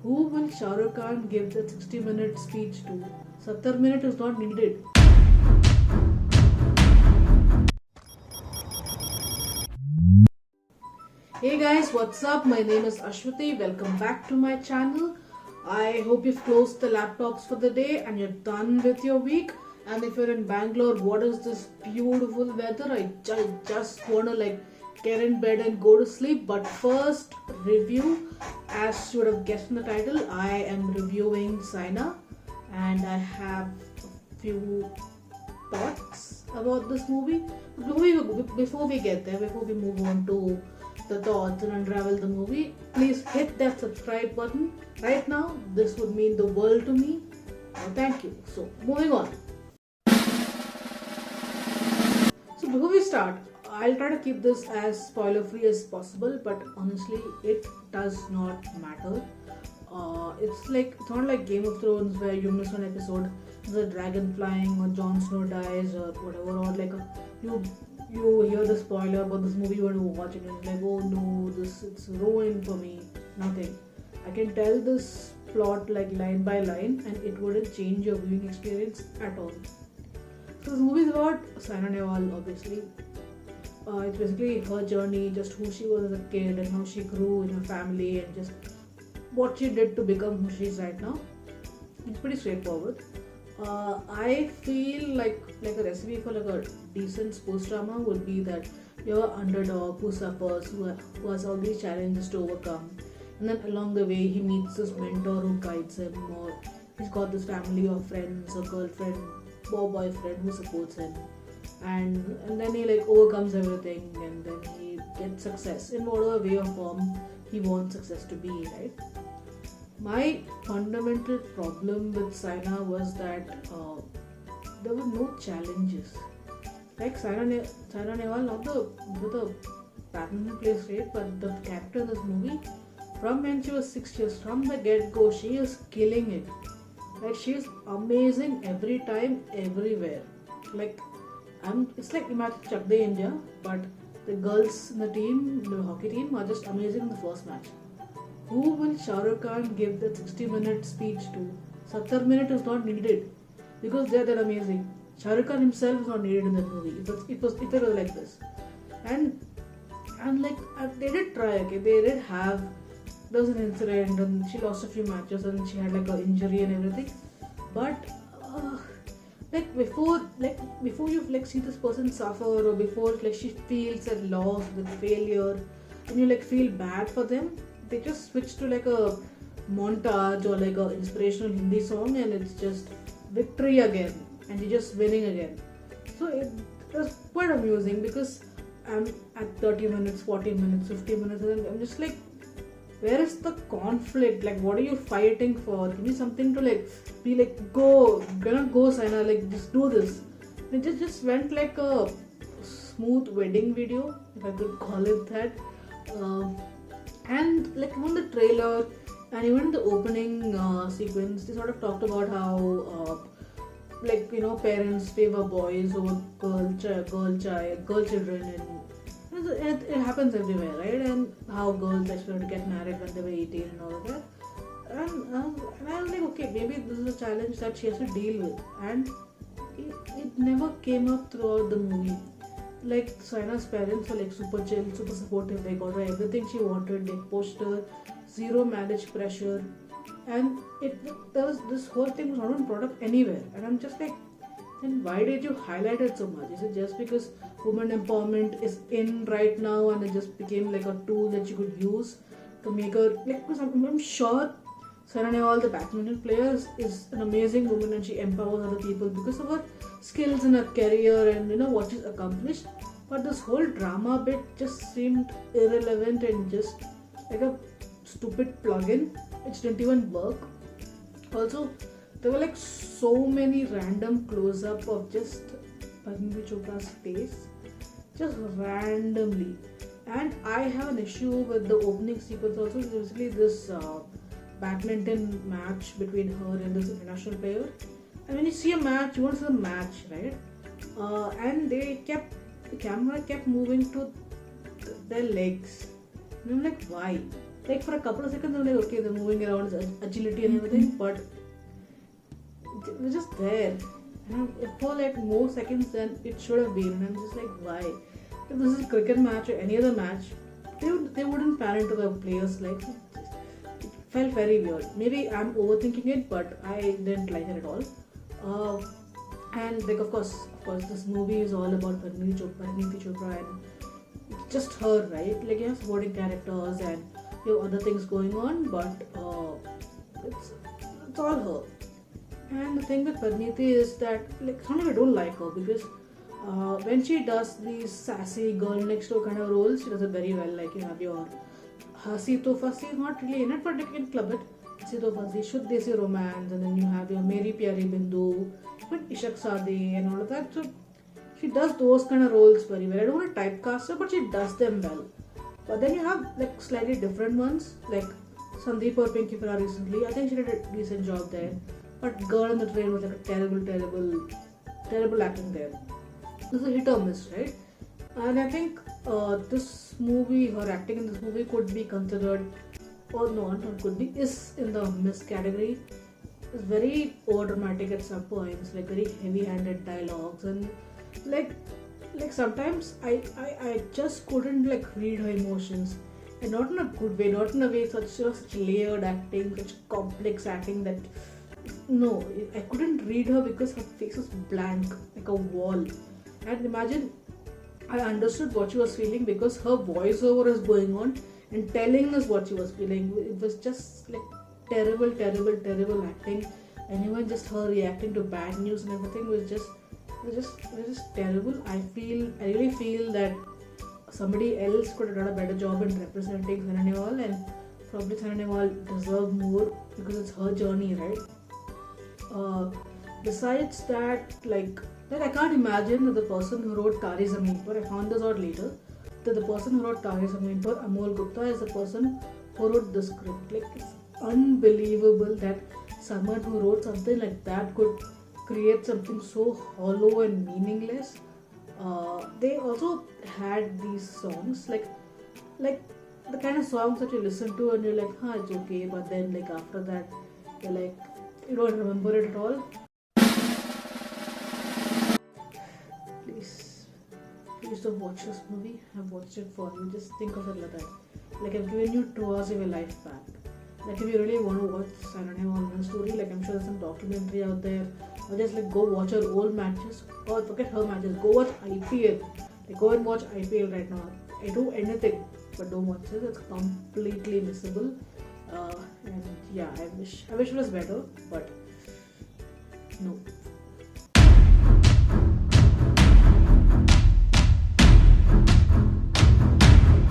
Who will Shah Rukh Khan give the 60-minute speech to? 70 minutes is not needed. Hey guys, what's up? My name is Ashwati. Welcome back to my channel. I hope you've closed the laptops for the day and you're done with your week. And if you're in Bangalore, what is this beautiful weather? I just wanna get in bed and go to sleep. But first, review. As you would have guessed in the title, I am reviewing Saina, and I have a few thoughts about this movie. Before we get there, before we move on to the thoughts and unravel the movie, please hit that subscribe button right now. This would mean the world to me. Thank you. So, moving on. So, before we start, I'll try to keep this as spoiler free as possible, but honestly, it does not matter. It's not like Game of Thrones where you miss one episode, the dragon flying, or Jon Snow dies, or whatever, or you hear the spoiler about this movie you want to watch it and you're like, oh no, it's ruined for me. Nothing. I can tell this plot like line by line, and it wouldn't change your viewing experience at all. So this movie is about Saina Nehwal, obviously. It's basically her journey, just who she was as a kid and how she grew in her family and just what she did to become who she is right now. It's pretty straightforward. I feel like a recipe for like a decent sports drama would be that you're an underdog who suffers, who has all these challenges to overcome, and then along the way he meets this mentor who guides him, or he's got this family of friends, a girlfriend or boyfriend who supports him, and then he overcomes everything, and then he gets success in whatever way or form he wants success to be, right? My fundamental problem with Saina was that there were no challenges. Like Saina Nehwal, not the badminton plays great, but the character in this movie, from when she was 6 years, from the get-go, she is killing it. Like she is amazing every time, everywhere. It's like imagine Chak De India, but the girls in the team, the hockey team, are just amazing in the first match. Who will Shah Rukh Khan give the 60-minute speech to? 70 minutes is not needed because they're amazing. Shah Rukh Khan himself is not needed in that movie. It was like this, and they did try. Okay, they did have, there was an incident and she lost a few matches and she had like an injury and everything. But before you see this person suffer, or before she feels at loss with failure, and you feel bad for them, they just switch to a montage or a inspirational Hindi song, and it's just victory again, and you're just winning again. So it was quite amusing because I'm at 30 minutes, 40 minutes, 50 minutes, and I'm just like, where is the conflict? What are you fighting for? Give me something to be go, gonna go, Saina, just do this. And it just went like a smooth wedding video, if I could call it that. And even the trailer and even in the opening sequence, they sort of talked about how parents favor boys over girl children, and it happens everywhere, right? And how girls expect to get married when they were 18 and all of that. And I was like, okay, maybe this is a challenge that she has to deal with, and it never came up throughout the movie. Saina's parents were super chill, super supportive. They got her everything she wanted. They pushed her, zero marriage pressure, and this whole thing was not even brought up anywhere. And I'm just like, then why did you highlight it so much? Is it just because women empowerment is in right now and it just became like a tool that you could use to make her because I'm sure Saina Nehwal, the badminton player, is an amazing woman, and she empowers other people because of her skills in her career and what she's accomplished. But this whole drama bit just seemed irrelevant and just like a stupid plug-in which didn't even work. Also, there were so many random close-up of just Parneet Chopra's face, just randomly. And I have an issue with the opening sequence also. It's basically this badminton match between her and this international player. And when you see a match, you want to see the match, right? And the camera kept moving to their legs. And I'm like, why? like for a couple of seconds I'm like, okay, they're moving around, agility and everything, but it was just there. And it for like more seconds than it should have been. And I'm just like, why? If this is a cricket match or any other match, they wouldn't pan into the players like. It felt very weird. Maybe I'm overthinking it, but I didn't like it at all. Uh, and like of course, this movie is all about Parneeti Chopra, and it's just her, right? Like you have supporting characters and you have other things going on, but it's it's all her. And the thing with Parneeti is that like sometimes I don't like her because when she does these sassy girl next door kind of roles, she does it very well. Like you have your Hasi To Fasi is not really in it, but you can club it. Hasi To Fasi, Shuddh Desi Romance, and then you have your Meri Pyari Bindu, but Ishak Sadi and all of that. So she does those kind of roles very well. I don't want to typecast her, but she does them well. But then you have like slightly different ones, like Sandeep or Pinky Farah recently. I think she did a decent job there. But Girl on the Train was like a terrible acting there. This is a hit or miss, right? And I think this movie, her acting in this movie could be considered, or no, not could be, is in the miss category. It's very overdramatic at some points, like very heavy-handed dialogues, and like like sometimes I just couldn't like read her emotions, and not in a good way, not in a way such layered acting, such complex acting that no, I couldn't read her because her face was blank, like a wall. And imagine I understood what she was feeling because her voiceover is going on and telling us what she was feeling. It was just like terrible acting, and even just her reacting to bad news and everything was just terrible. I really feel that somebody else could have done a better job in representing Saina Nehwal, and probably Saina Nehwal deserved more because it's her journey, right? Uh, Besides that, like I can't imagine that the person who wrote Tare Zameen Par, I found this out later, that the person who wrote Tare Zameen Par, Amol Gupta, is the person who wrote the script. Like it's unbelievable that someone who wrote something like that could create something so hollow and meaningless. They also had these songs like the kind of songs that you listen to and you're like, huh, it's okay, but then like after that, you're like, you don't remember it at all. Please, please don't watch this movie. I've watched it for you. Just think of it like that. Like I've given you 2 hours of your life back. Like if you really want to watch Saturday Morning Story, like I'm sure there's some documentary out there, or just like go watch her old matches, or forget her matches. Go watch IPL. Like go and watch IPL right now. I do anything, but don't watch it. It's completely missable. And yeah, I wish it was better, but no.